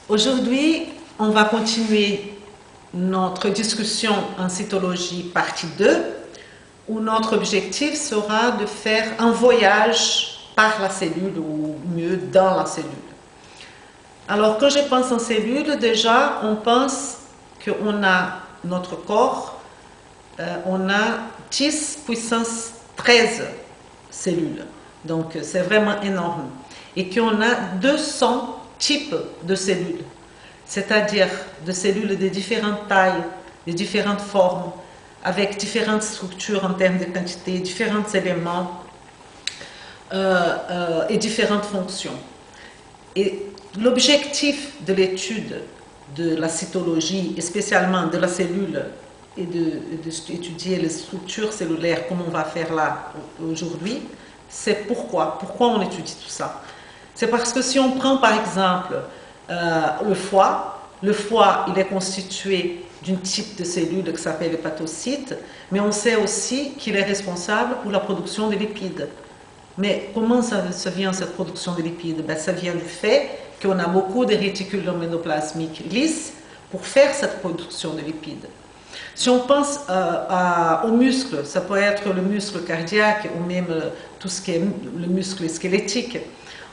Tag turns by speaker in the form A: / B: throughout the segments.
A: Aujourd'hui, on va continuer notre discussion en cytologie partie 2, où notre objectif sera de faire un voyage par la cellule, ou mieux dans la cellule. Alors, quand je pense en cellule, déjà, on pense qu'on a notre corps, on a 10 puissance 13 cellules. Donc, c'est vraiment énorme. Et qu'on a 200 types de cellules, c'est-à-dire de cellules de différentes tailles, de différentes formes, avec différentes structures en termes de quantité, différents éléments et différentes fonctions. Et l'objectif de l'étude de la cytologie, et spécialement de la cellule, et d'étudier les structures cellulaires comme on va faire là aujourd'hui, c'est pourquoi on étudie tout ça. C'est parce que si on prend par exemple le foie il est constitué d'un type de cellule qui s'appelle hépatocyte, mais on sait aussi qu'il est responsable pour la production de lipides. Mais comment ça vient cette production de lipides? Ça vient du fait qu'on a beaucoup de réticules endoplasmiques lisses pour faire cette production de lipides. Si on pense aux muscles, ça peut être le muscle cardiaque ou même tout ce qui est le muscle squelettique.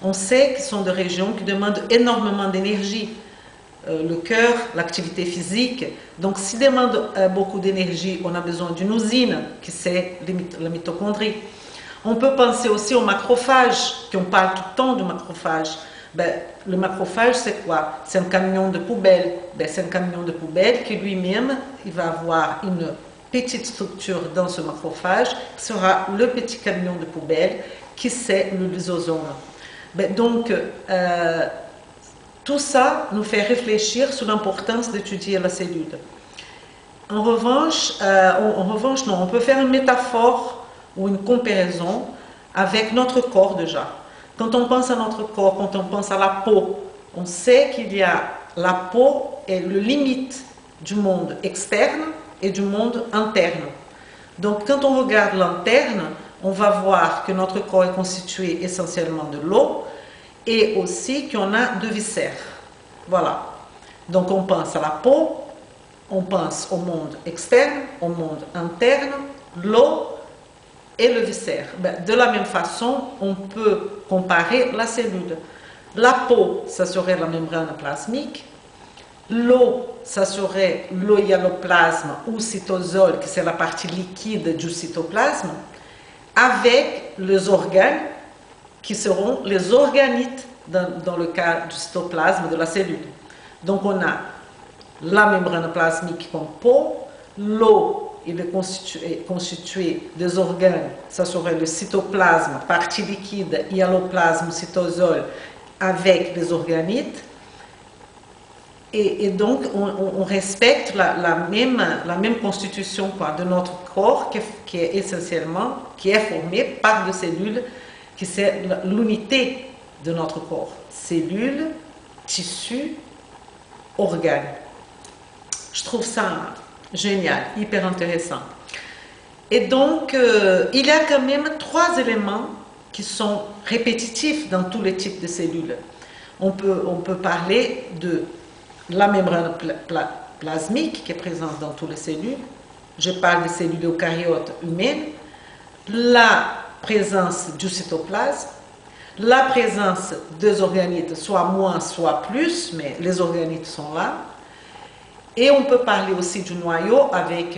A: On sait que ce sont des régions qui demandent énormément d'énergie. Le cœur, l'activité physique. Donc, s'il demande beaucoup d'énergie, on a besoin d'une usine, qui c'est la mitochondrie. On peut penser aussi au macrophage, qu'on parle tout le temps du macrophage. Le macrophage, c'est quoi? C'est un camion de poubelle. C'est un camion de poubelle qui lui-même, il va avoir une petite structure dans ce macrophage, qui sera le petit camion de poubelle, qui c'est le lysosome. Tout ça nous fait réfléchir sur l'importance d'étudier la cellule. En revanche, non, on peut faire une métaphore ou une comparaison avec notre corps déjà. Quand on pense à notre corps, quand on pense à la peau, on sait qu'il y a la peau est le limite du monde externe et du monde interne. Donc quand on regarde l'interne, on va voir que notre corps est constitué essentiellement de l'eau et aussi qu'on a deux viscères. Voilà. Donc on pense à la peau, on pense au monde externe, au monde interne, l'eau et le viscère. De la même façon, on peut comparer la cellule. La peau, ça serait la membrane plasmique. L'eau, ça serait le hyaloplasme ou cytosol, qui c'est la partie liquide du cytoplasme, avec les organes qui seront les organites dans le cas du cytoplasme de la cellule. Donc on a la membrane plasmique comme peau, l'eau il est constitué des organes, ça serait le cytoplasme, partie liquide, hyaloplasme, cytosol, avec les organites. Et donc, on respecte la même constitution de notre corps qui est essentiellement, qui est formé par des cellules, qui c'est l'unité de notre corps. Cellules, tissus, organes. Je trouve ça génial, hyper intéressant. Et donc, il y a quand même 3 éléments qui sont répétitifs dans tous les types de cellules. On peut parler de la membrane plasmique qui est présente dans toutes les cellules. Je parle des cellules eucaryotes humaines. La présence du cytoplasme. La présence des organites, soit moins, soit plus, mais les organites sont là. Et on peut parler aussi du noyau avec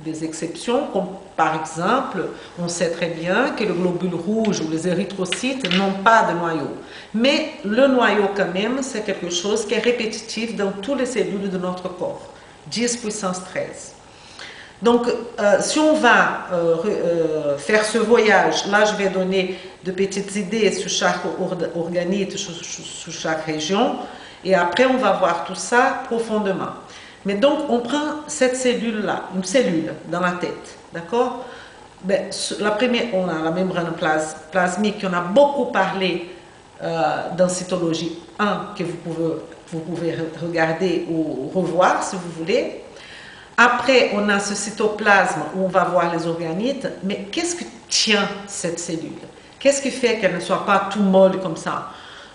A: des exceptions, comme par exemple, on sait très bien que le globule rouge ou les érythrocytes n'ont pas de noyau. Mais le noyau quand même, c'est quelque chose qui est répétitif dans toutes les cellules de notre corps, 10 puissance 13. Donc, si on va faire ce voyage, là je vais donner de petites idées sur chaque organite, sur chaque région, et après on va voir tout ça profondément. Mais donc, on prend cette cellule-là, une cellule dans la tête, d'accord? La première, on a la membrane plasmique, on a beaucoup parlé dans cytologie 1, que vous pouvez regarder ou revoir si vous voulez. Après, on a ce cytoplasme où on va voir les organites, mais qu'est-ce que tient cette cellule? Qu'est-ce qui fait qu'elle ne soit pas tout molle comme ça?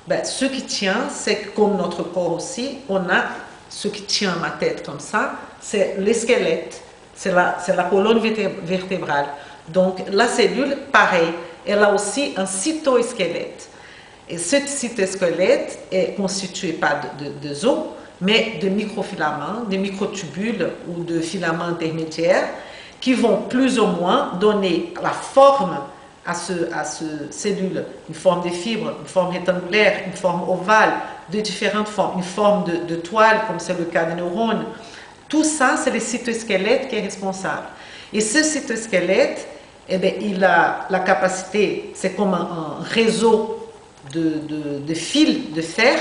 A: Ben, ce qui tient, c'est que comme notre corps aussi, on a ce qui tient ma tête comme ça, c'est les squelettes, c'est la colonne vertébrale. Donc la cellule, pareil, elle a aussi un cytosquelette. Et ce cytosquelette est constitué pas de os, mais de microfilaments, de microtubules ou de filaments intermédiaires qui vont plus ou moins donner la forme à ce cellule, une forme de fibre, une forme rectangulaire, une forme ovale, de différentes formes, une forme de toile, comme c'est le cas des neurones. Tout ça, c'est le cytosquelette qui est responsable. Et ce cytosquelette, eh bien, il a la capacité, c'est comme un réseau de fils de fer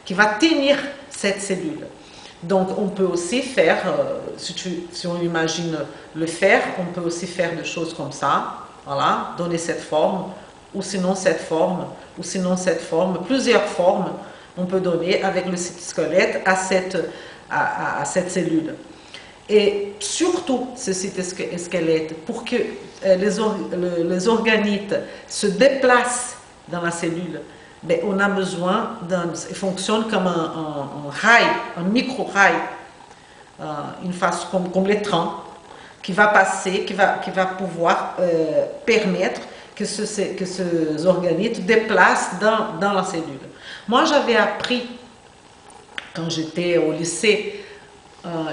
A: qui va tenir cette cellule. Donc on peut aussi faire, si on imagine le fer, on peut aussi faire des choses comme ça, voilà, donner cette forme, ou sinon cette forme, ou sinon cette forme, plusieurs formes on peut donner avec le cytosquelette à cette cellule. Et surtout ce cytosquelette, pour que les organites se déplacent dans la cellule, ben, on a besoin il fonctionne comme un rail, un micro-rail, une face comme les trains, qui va passer, qui va pouvoir permettre que ces organites déplacent dans la cellule. Moi, j'avais appris, quand j'étais au lycée,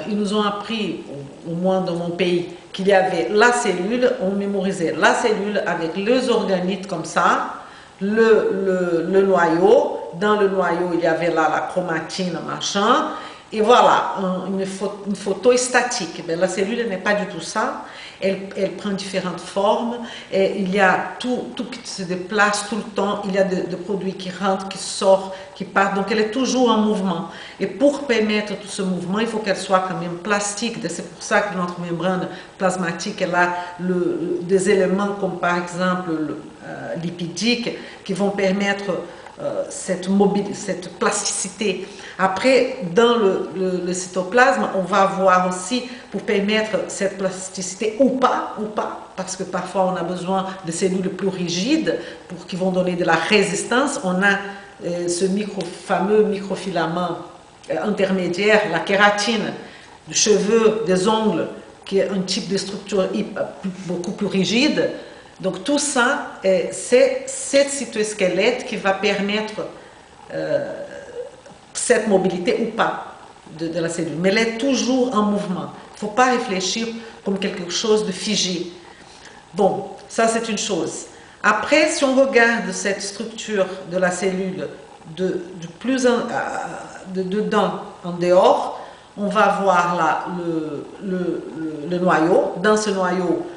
A: ils nous ont appris, au moins dans mon pays, qu'il y avait la cellule, on mémorisait la cellule avec les organites comme ça, le noyau, dans le noyau il y avait là la chromatine, machin, et voilà, une photo statique. Mais la cellule n'est pas du tout ça, elle prend différentes formes, et il y a tout qui se déplace tout le temps, il y a des produits qui rentrent, qui sortent, qui partent, donc elle est toujours en mouvement. Et pour permettre tout ce mouvement, il faut qu'elle soit quand même plastique, c'est pour ça que notre membrane plasmatique, elle a des éléments comme par exemple lipidiques qui vont permettre cette plasticité. Après, dans le cytoplasme, on va avoir aussi, pour permettre cette plasticité ou pas, parce que parfois on a besoin de cellules plus rigides qui vont donner de la résistance, on a ce fameux microfilament intermédiaire, la kératine, du cheveu, des ongles, qui est un type de structure beaucoup plus rigide. Donc tout ça, c'est ce cytosquelette qui va permettre cette mobilité ou pas de la cellule. Mais elle est toujours en mouvement. Il ne faut pas réfléchir comme quelque chose de figé. Bon, ça c'est une chose. Après, si on regarde cette structure de la cellule dedans en dehors, on va voir là le noyau. Dans ce noyau,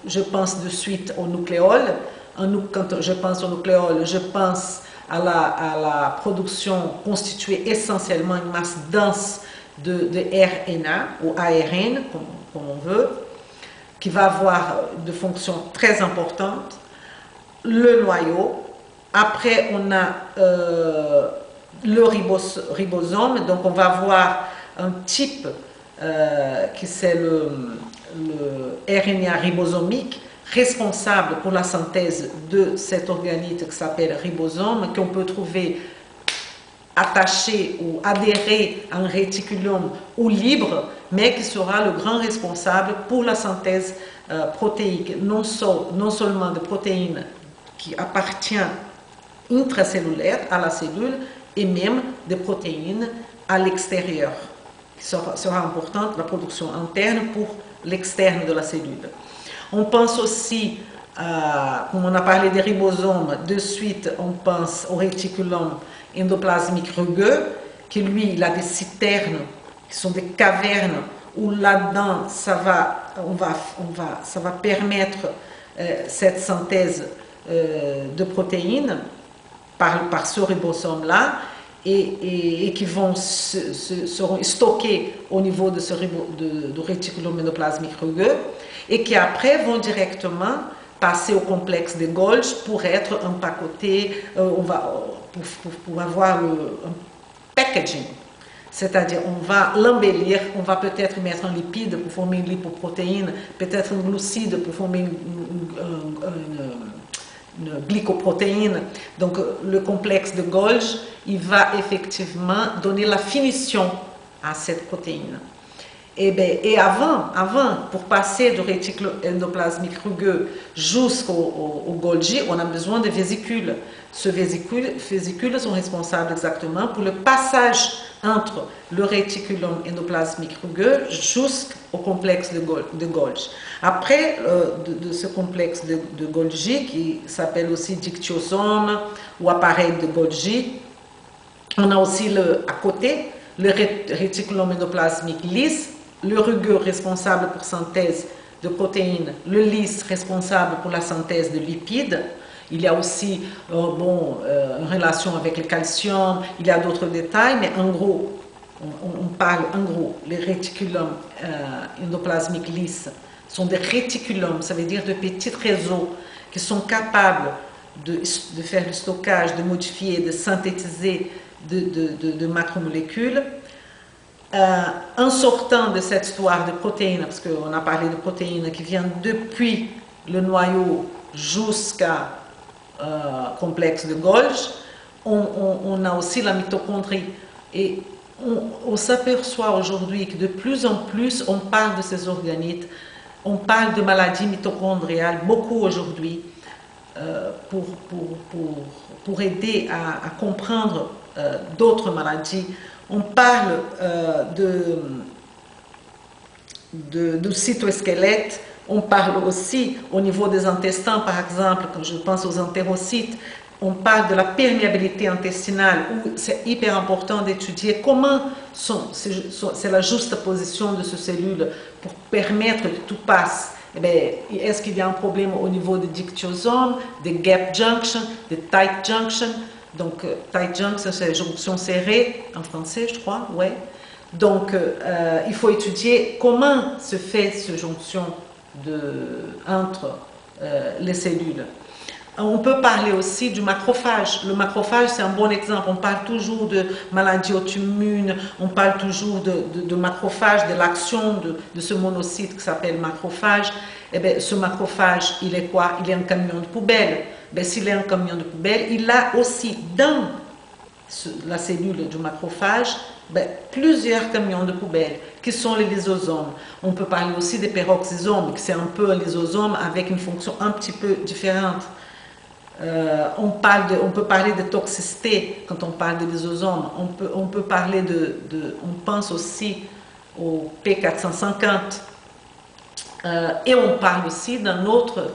A: je pense de suite au nucléole. Quand je pense au nucléole, je pense à la production constituée essentiellement une masse dense de RNA ou ARN, comme on veut, qui va avoir de fonctions très importantes. Le noyau. Après, on a le ribosome, donc on va voir un type qui c'est le RNA ribosomique, responsable pour la synthèse de cet organite qui s'appelle ribosome, qu'on peut trouver attaché ou adhéré à un réticulum ou libre, mais qui sera le grand responsable pour la synthèse protéique, non seulement de protéines qui appartiennent intracellulaires à la cellule, et même des protéines à l'extérieur, qui sera importante, la production interne pour l'externe de la cellule. On pense aussi, comme on a parlé des ribosomes, de suite on pense au réticulum endoplasmique rugueux, qui lui, il a des citernes, qui sont des cavernes, où là-dedans, ça va permettre cette synthèse de protéines par ce ribosome-là, et qui seront stockés au niveau de du réticulum endoplasmique rugueux, et qui après vont directement passer au complexe de Golgi pour être empaquetés, pour avoir un packaging. C'est-à-dire, on va l'embellir, on va peut-être mettre un lipide pour former une lipoprotéine, peut-être un glucide pour former glycoprotéine. Donc le complexe de Golgi, il va effectivement donner la finition à cette protéine. Et avant, pour passer du réticule endoplasmique rugueux jusqu'au Golgi, on a besoin de vésicules. Ces vésicules sont responsables exactement pour le passage entre le réticulum endoplasmique rugueux jusqu'au complexe de Golgi. Après de ce complexe de Golgi, qui s'appelle aussi dictyosome ou appareil de Golgi, on a aussi à côté le réticulum endoplasmique lisse, le rugueux responsable pour synthèse de protéines, le lisse responsable pour la synthèse de lipides. Il y a aussi une relation avec le calcium, il y a d'autres détails, mais en gros, on parle en gros, les réticulums endoplasmiques lisses sont des réticulums, ça veut dire de petits réseaux qui sont capables de faire du stockage, de modifier, de synthétiser de macromolécules. En sortant de cette histoire de protéines, parce qu'on a parlé de protéines qui viennent depuis le noyau jusqu'à complexe de Golgi, on a aussi la mitochondrie. Et on s'aperçoit aujourd'hui que de plus en plus, on parle de ces organites, on parle de maladies mitochondriales, beaucoup aujourd'hui, pour aider à comprendre d'autres maladies. On parle de cytosquelette, on parle aussi au niveau des intestins, par exemple, quand je pense aux entérocytes, on parle de la perméabilité intestinale, où c'est hyper important d'étudier comment c'est la juste position de ces cellules pour permettre que tout passe. Est-ce qu'il y a un problème au niveau des dictyosomes, des gap junction, des tight junction? Donc, tight junction, c'est jonction serrée, en français, je crois, ouais. Donc, il faut étudier comment se fait cette jonction entre les cellules. On peut parler aussi du macrophage. Le macrophage, c'est un bon exemple. On parle toujours de maladies auto-immunes, on parle toujours de macrophage, de l'action de ce monocyte qui s'appelle macrophage. Ce macrophage, il est quoi? Il est un camion de poubelle. S'il est un camion de poubelle, il a aussi dans la cellule du macrophage plusieurs camions de poubelle qui sont les lysosomes. On peut parler aussi des peroxysomes, qui c'est un peu un lysosome avec une fonction un petit peu différente. On peut parler de toxicité quand on parle de lysosomes. On peut parler on pense aussi au P450. Et on parle aussi d'une autre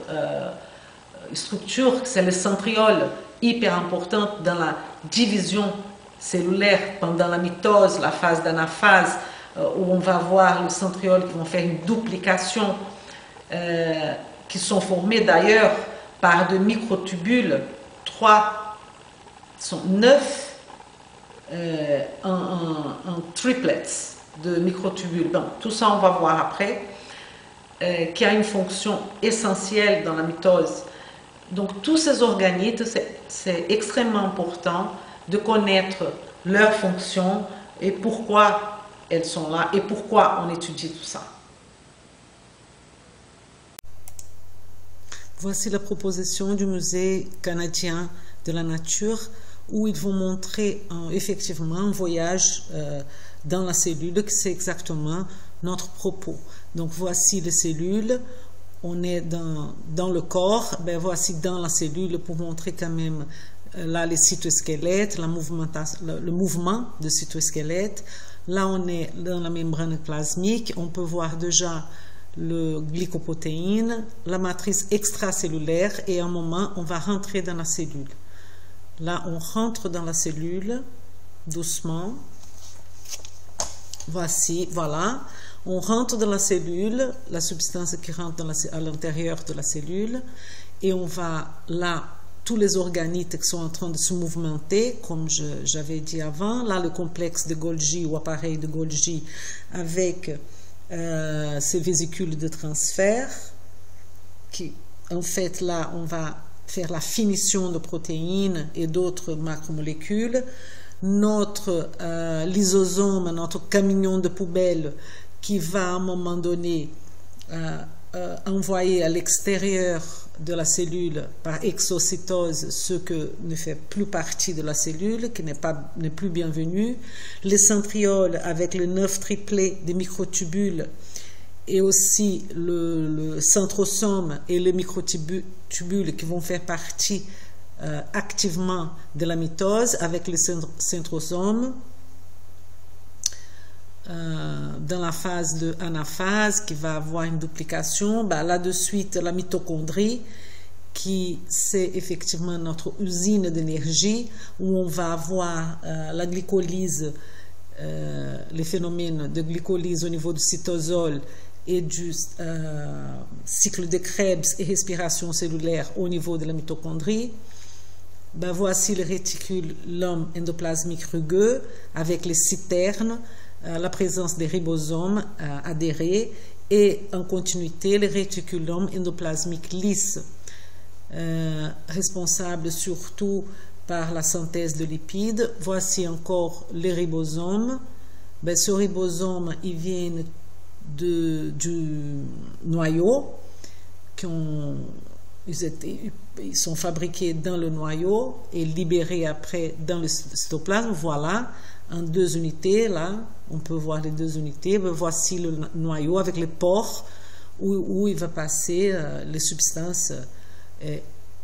A: structure, c'est le centriole, hyper importante dans la division cellulaire pendant la mitose, la phase d'anaphase, où on va voir le centriole qui vont faire une duplication, qui sont formés d'ailleurs par de microtubules, 9 en triplets de microtubules. Bon, tout ça on va voir après, qui a une fonction essentielle dans la mitose. Donc tous ces organites, c'est extrêmement important de connaître leurs fonctions et pourquoi elles sont là et pourquoi on étudie tout ça. Voici la proposition du Musée canadien de la nature où ils vont montrer effectivement un voyage dans la cellule, que c'est exactement notre propos. Donc voici les cellules, on est dans le corps, voici dans la cellule pour montrer quand même là les cytosquelettes, le mouvement de cytosquelette. Là on est dans la membrane plasmique, on peut voir déjà le glycoprotéine, la matrice extracellulaire et à un moment on va rentrer dans la cellule. Là on rentre dans la cellule doucement. Voici, voilà. On rentre dans la cellule, la substance qui rentre à l'intérieur de la cellule, et on va là, tous les organites qui sont en train de se mouvementer, comme j'avais dit avant, là le complexe de Golgi ou appareil de Golgi avec ces vésicules de transfert, qui en fait là on va faire la finition de protéines et d'autres macromolécules. Notre lysosome, notre camion de poubelle qui va à un moment donné envoyer à l'extérieur de la cellule par exocytose ce que ne fait plus partie de la cellule, qui n'est plus bienvenu. Les centrioles avec le 9 triplet des microtubules et aussi le centrosome et les microtubules qui vont faire partie activement de la mitose avec le centrosome. Dans la phase de anaphase qui va avoir une duplication, là de suite la mitochondrie qui c'est effectivement notre usine d'énergie où on va avoir la glycolyse, les phénomènes de glycolyse au niveau du cytosol et du cycle de Krebs et respiration cellulaire au niveau de la mitochondrie. Voici le réticulum endoplasmique rugueux avec les citernes, la présence des ribosomes adhérés et en continuité le réticulum endoplasmique lisse, responsable surtout par la synthèse de lipides. Voici encore les ribosomes. Ce ribosome, il vient du noyau, ils sont fabriqués dans le noyau et libérés après dans le cytoplasme. Voilà, en 2 unités, là, on peut voir les 2 unités. Voici le noyau avec les pores où il va passer les substances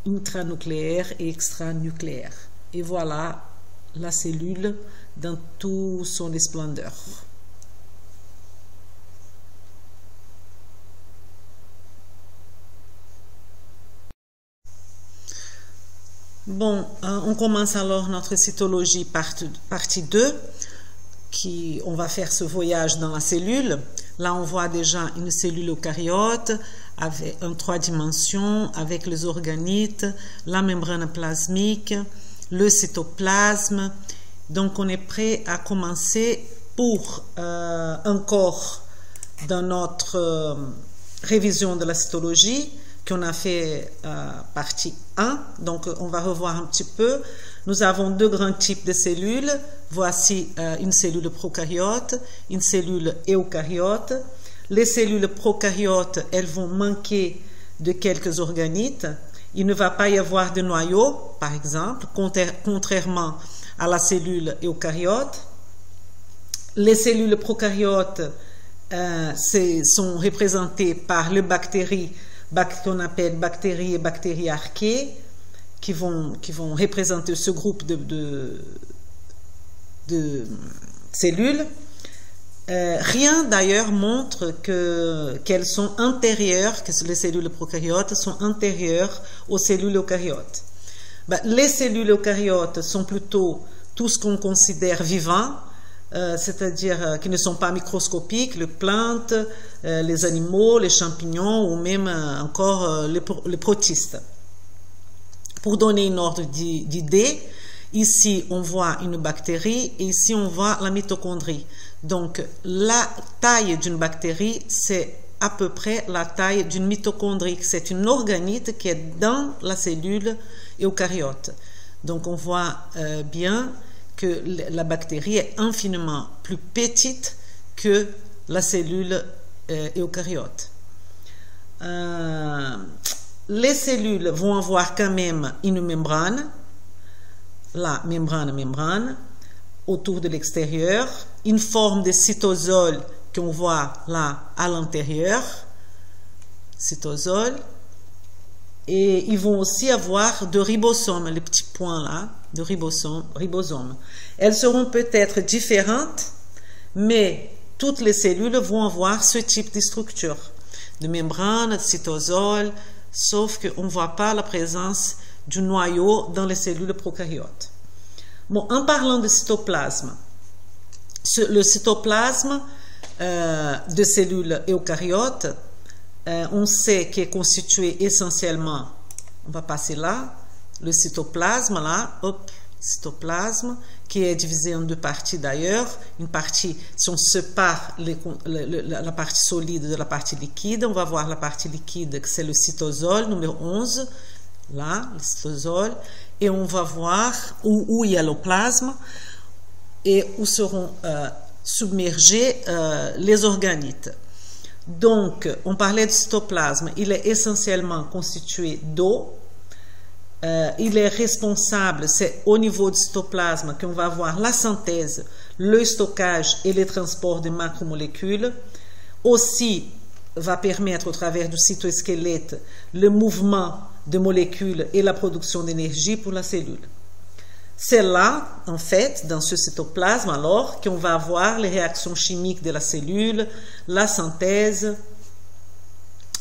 A: intranucléaires et extranucléaires. Et voilà la cellule dans toute son splendeur. Bon, on commence alors notre cytologie partie 2, on va faire ce voyage dans la cellule. Là, on voit déjà une cellule eucaryote avec en 3 dimensions, avec les organites, la membrane plasmique, le cytoplasme. Donc, on est prêt à commencer pour encore dans notre révision de la cytologie qu'on a fait partie 1. Donc, on va revoir un petit peu. Nous avons 2 grands types de cellules. Voici une cellule prokaryote, une cellule eucaryote. Les cellules prokaryotes, elles vont manquer de quelques organites. Il ne va pas y avoir de noyau, par exemple, contrairement à la cellule eucaryote. Les cellules prokaryotes sont représentées par les bactéries qu'on appelle bactéries et bactéries archées, qui vont représenter ce groupe de cellules. Rien d'ailleurs montre qu'elles sont antérieures, que les cellules prokaryotes sont antérieures aux cellules eucaryotes. Les cellules eucaryotes sont plutôt tout ce qu'on considère vivant, c'est-à-dire qui ne sont pas microscopiques, les plantes, les animaux, les champignons ou même encore les protistes. Pour donner une ordre d'idée, ici on voit une bactérie et ici on voit la mitochondrie. Donc la taille d'une bactérie, c'est à peu près la taille d'une mitochondrie. C'est une organite qui est dans la cellule eucaryote. Donc on voit bien que la bactérie est infiniment plus petite que la cellule eucaryote. Les cellules vont avoir quand même une membrane, la membrane, autour de l'extérieur, une forme de cytosol qu'on voit là à l'intérieur, cytosol, et ils vont aussi avoir de ribosomes, les petits points là, de ribosomes. Elles seront peut-être différentes, mais toutes les cellules vont avoir ce type de structure, de membrane, de cytosol, sauf qu'on ne voit pas la présence du noyau dans les cellules prokaryotes. Bon, en parlant de cytoplasme, le cytoplasme de cellules eucaryotes, on sait qu'il est constitué essentiellement, on va passer là, le cytoplasme là, hop, cytoplasme, qui est divisé en 2 parties d'ailleurs. Une partie, si on sépare la partie solide de la partie liquide, on va voir la partie liquide, c'est le cytosol numéro 11, là, le cytosol, et on va voir où il y a le plasme et où seront submergés les organites. Donc, on parlait du cytoplasme. Il est essentiellement constitué d'eau. Il est responsable, c'est au niveau du cytoplasme qu'on va avoir la synthèse, le stockage et le transport des macromolécules. Aussi, va permettre au travers du cytosquelette le mouvement de molécules et la production d'énergie pour la cellule. C'est là, en fait, dans ce cytoplasme, alors, qu'on va avoir les réactions chimiques de la cellule, la synthèse,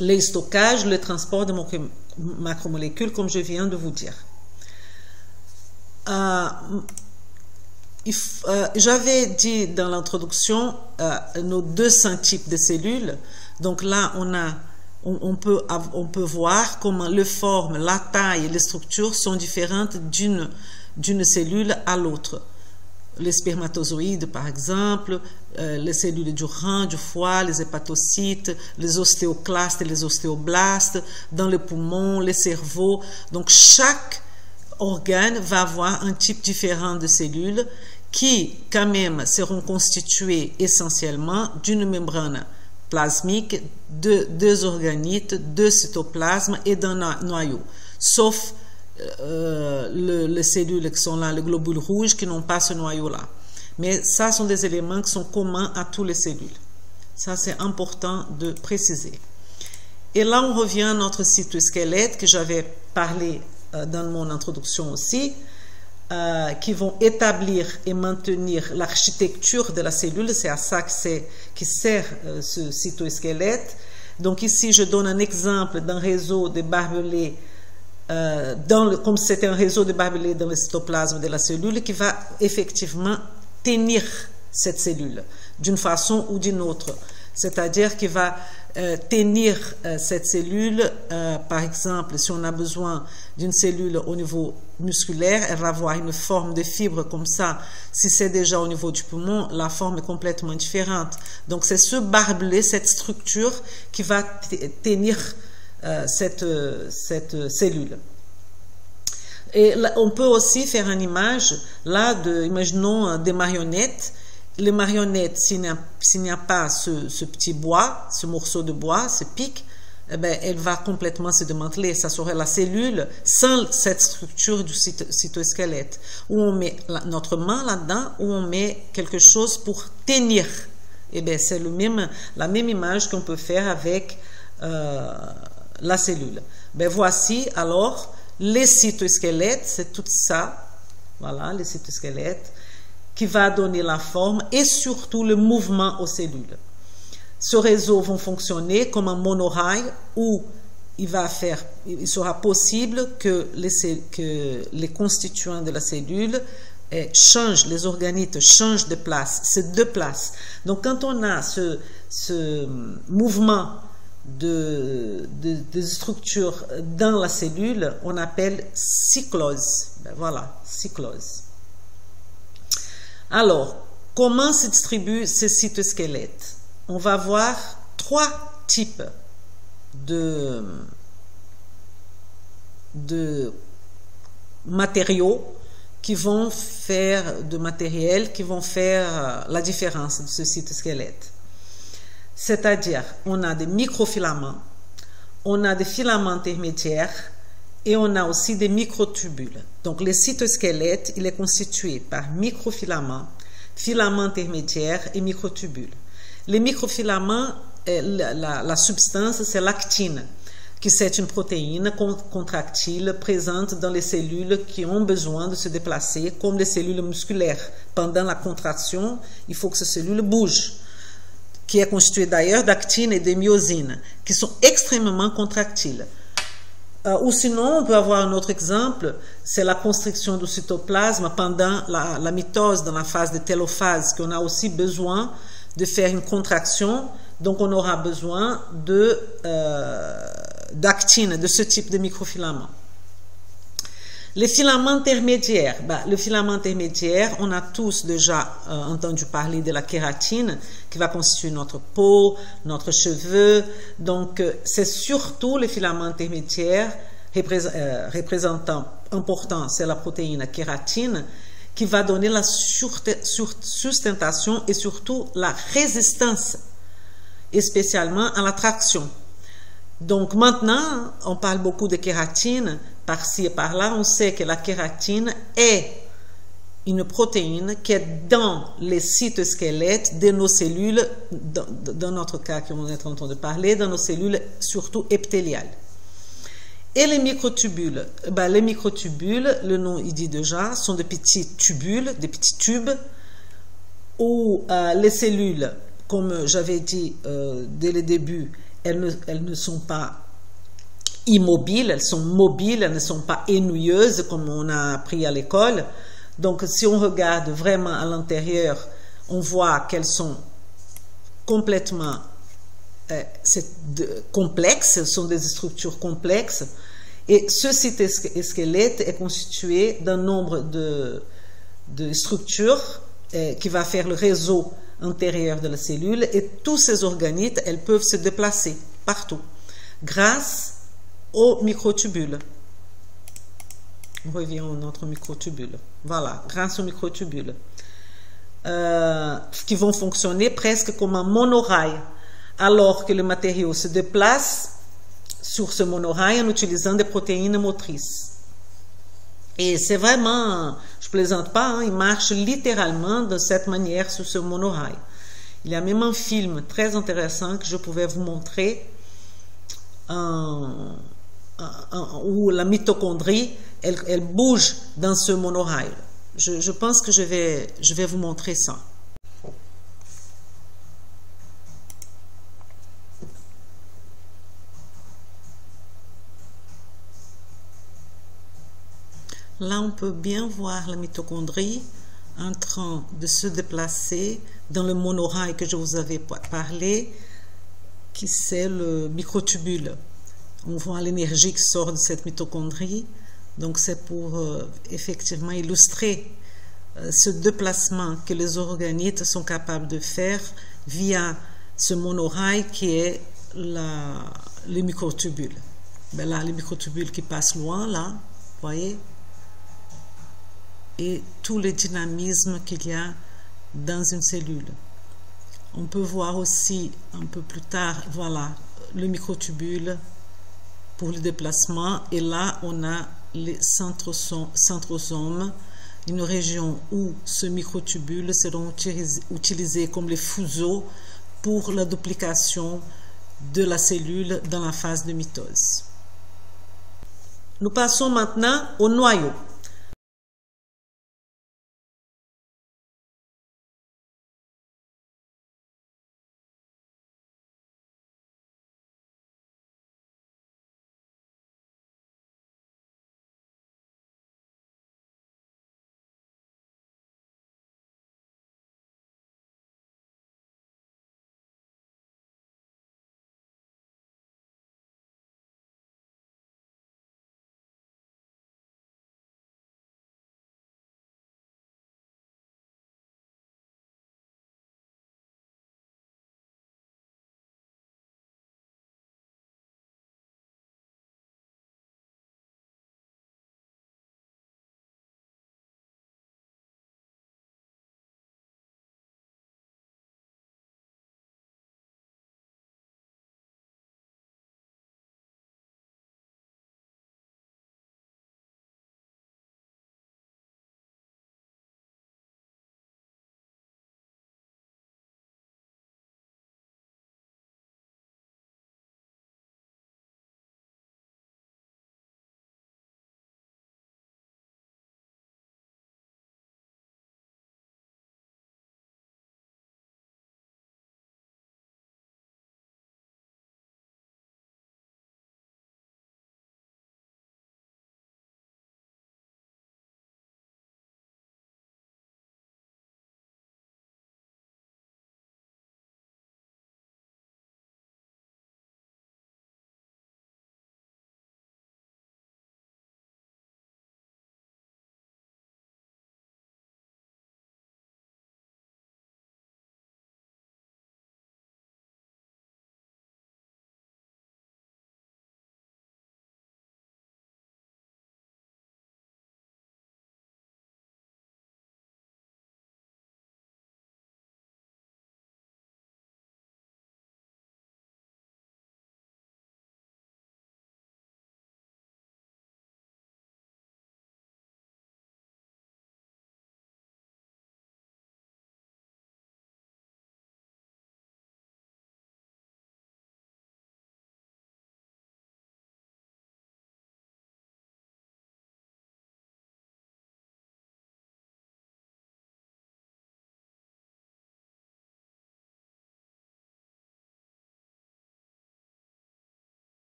A: le stockage, le transport de macromolécules, comme je viens de vous dire. J'avais dit dans l'introduction nos 200 types de cellules. Donc là, on peut voir comment les formes, la taille et les structures sont différentes d'une cellule à l'autre. Les spermatozoïdes, par exemple, les cellules du rein, du foie, les hépatocytes, les ostéoclastes et les ostéoblastes, dans les poumons, les cerveaux. Donc, chaque organe va avoir un type différent de cellules qui, quand même, seront constituées essentiellement d'une membrane plasmique, de 2 organites, 2 cytoplasmes et d'un noyau, sauf les cellules qui sont là, les globules rouges, qui n'ont pas ce noyau-là. Mais ça sont des éléments qui sont communs à toutes les cellules. Ça, c'est important de préciser. Et là, on revient à notre cytosquelette, que j'avais parlé dans mon introduction aussi, qui vont établir et maintenir l'architecture de la cellule. C'est à ça qui sert ce cytosquelette. Donc ici, je donne un exemple d'un réseau de barbelés, comme c'est un réseau de barbelés dans le cytoplasme de la cellule, qui va effectivement tenir cette cellule d'une façon ou d'une autre. C'est-à-dire qu'il va tenir cette cellule, par exemple, si on a besoin d'une cellule au niveau musculaire, elle va avoir une forme de fibre comme ça. Si c'est déjà au niveau du poumon, la forme est complètement différente. Donc c'est ce barbelé, cette structure qui va tenir cette cellule. Et là, on peut aussi faire une image, là, imaginons des marionnettes. Les marionnettes, s'il n'y a pas ce petit bois, ce morceau de bois, ce pic, eh bien, elle va complètement se démanteler. Ça serait la cellule sans cette structure du cytosquelette, où on met notre main là-dedans, où on met quelque chose pour tenir. Eh bien, c'est la même image qu'on peut faire avec la cellule. Ben, voici alors les cytosquelettes, c'est tout ça. Voilà, les cytosquelettes, qui va donner la forme et surtout le mouvement aux cellules. Ce réseau va fonctionner comme un monorail où il sera possible que les constituants de la cellule changent, les organites changent de place, c'est 2 places. Donc quand on a ce mouvement de structure dans la cellule, on appelle cyclose. Ben voilà, cyclose. Alors, comment se distribuent ces cytosquelettes? On va voir 3 types de matériaux qui vont faire la différence de ce cytosquelette. C'est-à-dire, on a des microfilaments, on a des filaments intermédiaires et on a aussi des microtubules. Donc, le cytosquelette, il est constitué par microfilaments, filaments intermédiaires et microtubules. Les microfilaments, la substance, c'est l'actine, qui c'est une protéine contractile présente dans les cellules qui ont besoin de se déplacer, comme les cellules musculaires. Pendant la contraction, il faut que ces cellules bougent, qui est constituée d'ailleurs d'actine et de myosine, qui sont extrêmement contractiles. Ou sinon, on peut avoir un autre exemple, c'est la constriction du cytoplasme pendant la mitose, dans la phase de télophase, qu'on a aussi besoin de faire une contraction. Donc, on aura besoin d'actine, de ce type de microfilament. Les filaments intermédiaires, le filament intermédiaire, on a tous déjà entendu parler de la kératine qui va constituer notre peau, notre cheveu. Donc, c'est surtout les filaments intermédiaires représentant important, c'est la protéine kératine qui va donner la sustentation et surtout la résistance et spécialement à la traction. Donc maintenant, on parle beaucoup de kératine par-ci et par-là. On sait que la kératine est une protéine qui est dans les cytosquelettes de nos cellules, dans notre cas qu'on est en train de parler, dans nos cellules surtout épithéliales. Et les microtubules, les microtubules, le nom il dit déjà, sont de petits tubules, des petits tubes, où les cellules, comme j'avais dit dès le début, elles ne sont pas immobiles, elles sont mobiles, elles ne sont pas ennuyeuses comme on a appris à l'école. Donc si on regarde vraiment à l'intérieur, on voit qu'elles sont complètement complexes, ce sont des structures complexes. Et ce cytosquelette est constitué d'un nombre de structures qui va faire le réseau intérieur de la cellule, et tous ces organites, elles peuvent se déplacer partout grâce aux microtubules. On revient à notre microtubule. Voilà, grâce aux microtubules qui vont fonctionner presque comme un monorail, alors que le matériau se déplace sur ce monorail en utilisant des protéines motrices. Et c'est vraiment, je plaisante pas, hein, il marche littéralement de cette manière sur ce monorail. Il y a même un film très intéressant que je pouvais vous montrer où la mitochondrie, elle bouge dans ce monorail. Je pense que je vais vous montrer ça. Là, on peut bien voir la mitochondrie en train de se déplacer dans le monorail que je vous avais parlé, qui c'est le microtubule. On voit l'énergie qui sort de cette mitochondrie. Donc, c'est pour effectivement illustrer ce déplacement que les organites sont capables de faire via ce monorail qui est le microtubule. Ben là, les microtubules qui passent loin, là, vous voyez, et tout le dynamisme qu'il y a dans une cellule. On peut voir aussi un peu plus tard, voilà, le microtubule pour le déplacement, et là on a les centrosomes, une région où ce microtubule seront utilisés comme les fuseaux pour la duplication de la cellule dans la phase de mitose. Nous passons maintenant au noyau.